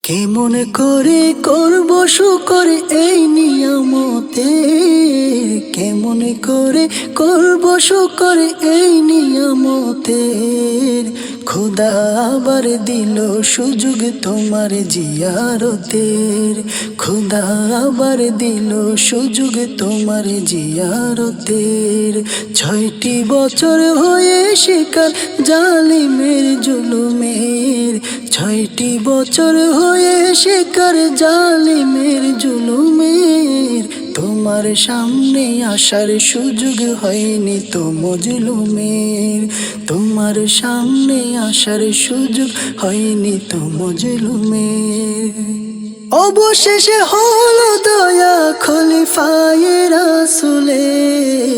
কেমন করে করব শুকর এই নিয়ামতের, কেমন করে করব শুকর এই নিয়ামতের। খোদা আবার দিল সুযোগ তোমার জিয়ারতের, খোদা আবার দিল সুযোগ তোমার জিয়ারতের। 6টি বছর হয়ে শিকার জালিমের জুলুমের, 6টি বছর হয়ে শিকার জালিমের জুলুমের। তোমার সামনে আসার সুযোগ হয়নি তো মজলুমের, তোমার সামনে আসার সুযোগ হয়নি তো মজলুমের। অবশেষে হলো দয়া খলিফায়ে রাসূলের,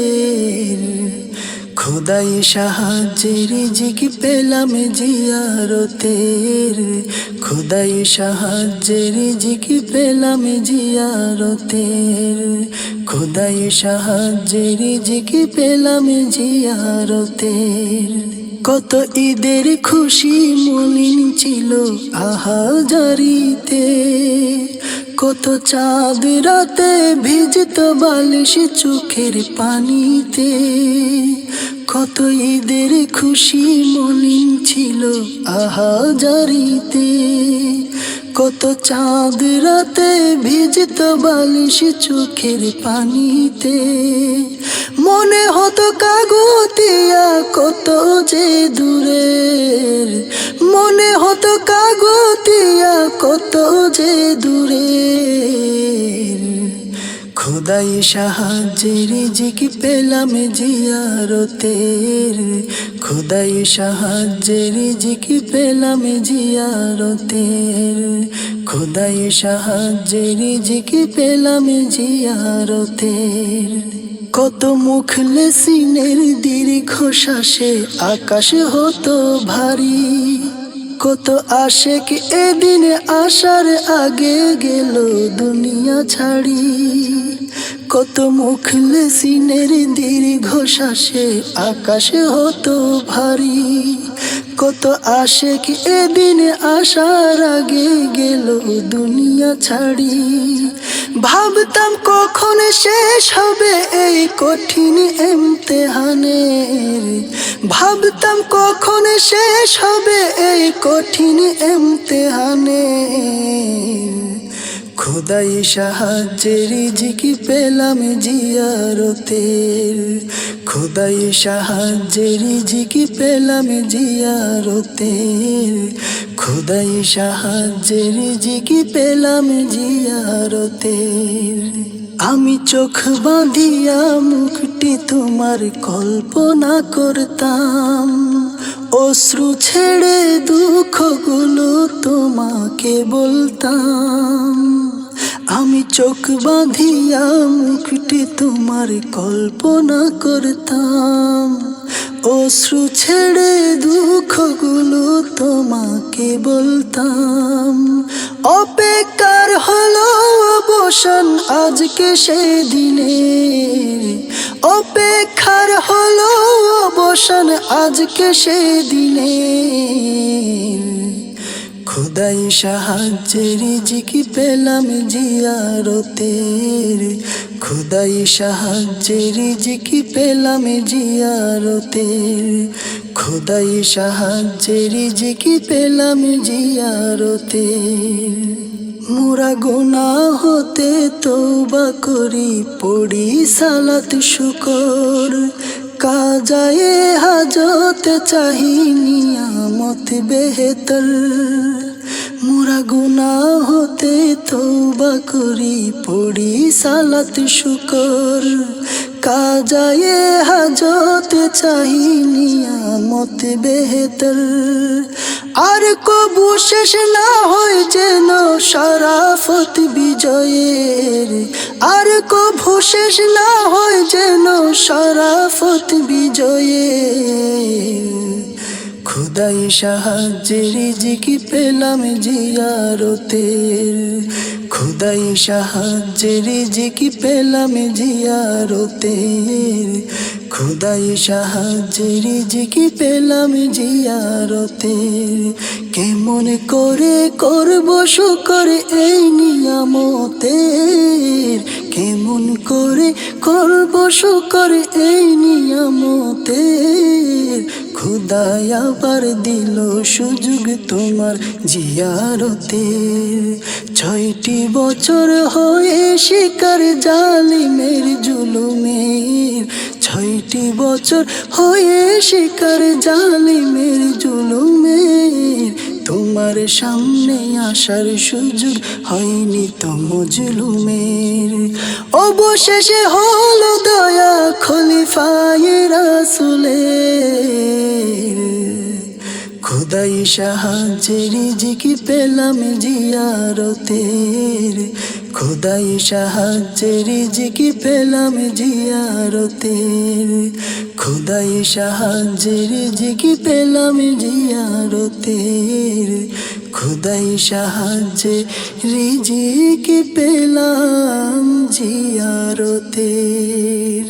খোদাই সাহায্যের রিজিক পেলাম জিয়ারতের, খোদাই সাহায্যের রিজিক পেলাম জিয়ারতের, খোদাই সাহায্যের রিজিক পেলাম জিয়ারতের। কত ঈদের খুশি মলিন ছিল আহাজারিতে, কত চাঁদ রাতে ভিজত বালিশ চোখের পানিতে। কত ঈদের খুশি মলিন ছিল আহাজারিতে, কত চাঁদ রাতে ভিজত বালিশ চোখের পানিতে। মনে হতো কাগতিয়া কত যে দূরের, মনে হতো কাগতিয়া কত যে দূরের। খোদাই সাহায্যের রিজিক পেলাম জিয়ারতের, খোদাই সাহায্যের রিজিক পেলাম জিয়ারতের, খোদাই সাহায্যের রিজিক পেলাম জিয়ারতের। কত মুখলেসিনের দীর্ঘ শ্বাসে আকাশ হতো ভারী, কত আশেক এদিন আসার আগে গেল দুনিয়া ছাড়ি। কত মুখলেসিনের দীর্ঘ শ্বাসে আকাশ হতো ভারী, কত আশেক এদিন আসার আগে গেল দুনিয়া ছাড়ি। ভাবতাম কখন শেষ হবে এই কঠিন ইমতিহানের, ভাবতাম কখন শেষ হবে এই কঠিন ইমতিহানের। খোদাই সাহায্যের রিজিক পেলাম জিয়ারতের, খোদাই সাহায্যের রিজিক পেলাম জিয়ারতের, খোদাই সাহায্যের রিজিক পেলাম জিয়ারতের। আমি চোখ বাঁধিয়া মুখটি তোমার কল্পনা করতাম, অশ্রু ছেড়ে দুঃখগুলো তোমাকে বলতাম। আমি চোখ বাঁধিয়া মুখটি তোমার কল্পনা করতাম, অশ্রু ছেড়ে দুঃখগুলো তোমাকে বলতাম। অপেক্ষার হলো অবসান আজকে সেদিনের, অপেক্ষার হলো অবসান আজকে সেদিনের। খোদাই সাহায্যের রিজিক পেলাম জিয়ারতের, খোদাই সাহায্যের রিজিক পেলাম জিয়ারতের, খোদাই সাহায্যের রিজিক পেলাম জিয়ারতের। মোরা গুনাহ হতে তওবা করি পড়ি সালাত শুকর, কাজায়ে হাজত চাহি নিয়ামত বেহতর। মোরা গুনাহ হতে তওবা করি পড়ি সালাত শুকর, কাজায়ে হাজত চাহি নিয়ামত বেহতর। আর কবু শেষ না হয় যেন শরাফত বিজয়ের, আর কবু শেষ না হয় যেন শরাফত বিজয়ের। খোদাই সাহায্যের রিজিক পেলাম জিয়ারতের, খোদাই সাহায্যে রিজিকি পেলাম জিয়ারতের, খোদাই সাহায্যে রিজিকি পেলাম জিয়ারতের। কেমন করে করব শুকর এই নিয়ামতের, কেমন করে করব শুকর এই নিয়ামতের। খোদাই আবার দিল সুযোগ তোমার জিয়ারতের। 6টি বছর হয়ে শিকার জালিমের জুলুমের, 6টি বছর হয়ে শিকার জালিমের জুলুমের। তোমার সামনে আসার সুযোগ হয়নি তো মজলুমের। অবশেষে হলো দয়া খলিফায়ে রাসূলের, খোদাই সাহায্যে রিজিকি পেলাম জিয়ারতের, খোদাই সাহায্যে রিজিকি পেলাম জিয়ারতের, খোদাই সাহায্যে রিজিকি পেলাম জিয়ারতের, খোদাই সাহায্যে রিজিকি পেলাম জিয়ারতের।